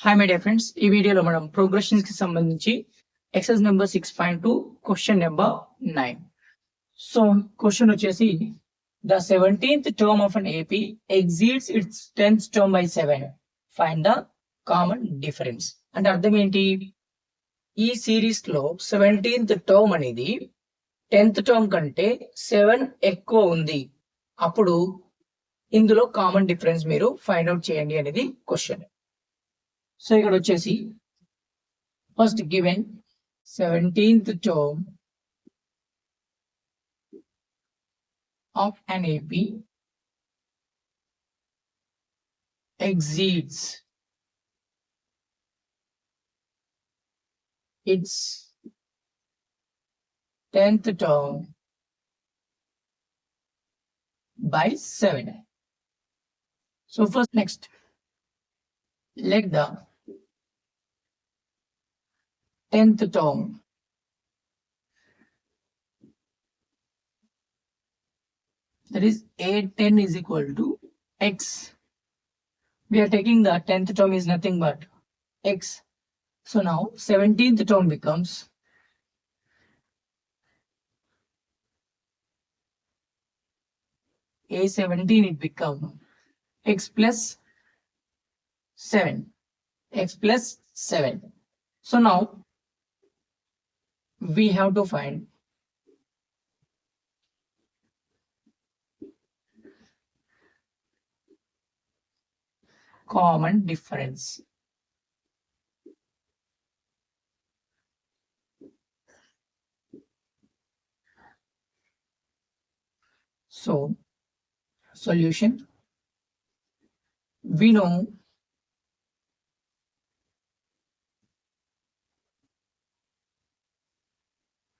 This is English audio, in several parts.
Hi my dear friends, ఈ వీడియోలో మనం ప్రోగ్రెషన్స్ కి సంబంధించి exercise number 6.2 question number 9. So question వచ్చేసి the 17th term of an AP exceeds its 10th term by 7. Find the common difference. అంటే అర్థం ఏంటి? ఈ సిరీస్ లో 17th టర్మ్ అనేది 10th టర్మ్ కంటే 7 ఎక్కువ ఉంది, అప్పుడు ఇందులో కామన్ డిఫరెన్స్ మీరు ఫైండ్ అవుట్ చేయండి అనేది క్వశ్చన్. సో ఇక్కడ వచ్చేసి first given 17th term of an AP exceeds its 10th term by 7. So first, next, let the 10th term that is A10 is equal to X. We are taking the 10th term is nothing but X. So now 17th term becomes A17, it becomes X plus 7. X plus 7. So now we have to find common difference. So solution, we know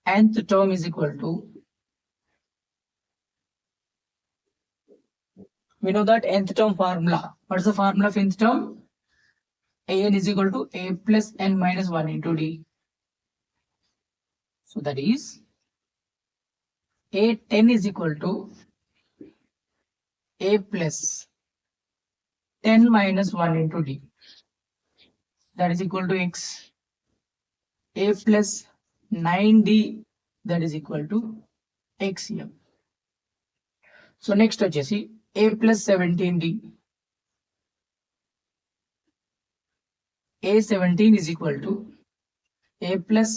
nth term is equal to, we know that nth term formula. What is the formula of nth term? An is equal to a plus n minus 1 into d. So that is A10 is equal to a plus 10 minus 1 into d. That is equal to x. A plus 9d, that is equal to x here. So next వచ్చేసి a plus 17d. A17 is equal to a plus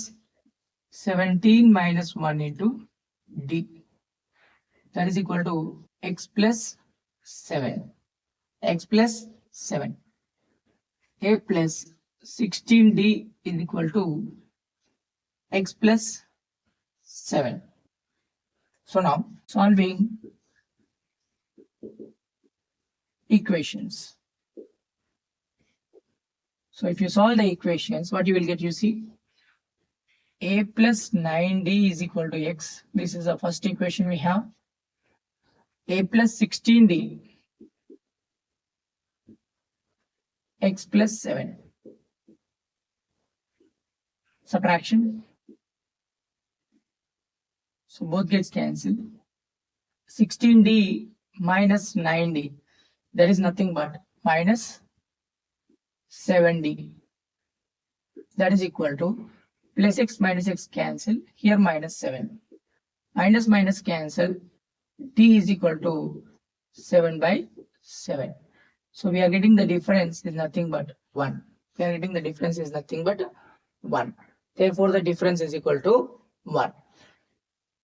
17 minus 1 into d. That is equal to x plus 7. X plus 7. A plus 16d is equal to x plus 7. So now solving equations. So if you solve the equations, what you will get, you see, a plus 9d is equal to x. This is the first equation we have. A plus 16d, x plus 7. Subtraction. So both gets cancelled. 16d minus 9d, that is nothing but minus 7d. That is equal to plus x minus x cancel. Here minus 7. Minus minus cancel. D is equal to 7 by 7. So we are getting the difference is nothing but 1. We are getting the difference is nothing but 1. Therefore the difference is equal to 1.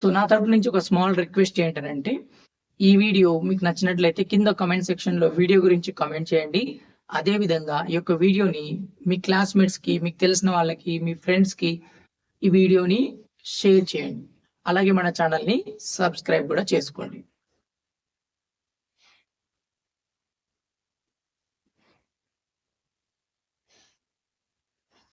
So నా తరపు నుంచి ఒక small request ఏంటంటే, ఈ video మీకు నచ్చినట్లయితే కింద comment section లో వీడియో గురించి కమెంట్ చేయండి. అదే విధంగా ఈ యొక్క వీడియోని మీ క్లాస్మేట్స్ కి, మీకు తెలిసిన వాళ్ళకి, మీ ఫ్రెండ్స్ కి ఈ వీడియోని షేర్ చేయండి. అలాగే మన ఛానల్ ని సబ్స్క్రైబ్ కూడా చేసుకోండి.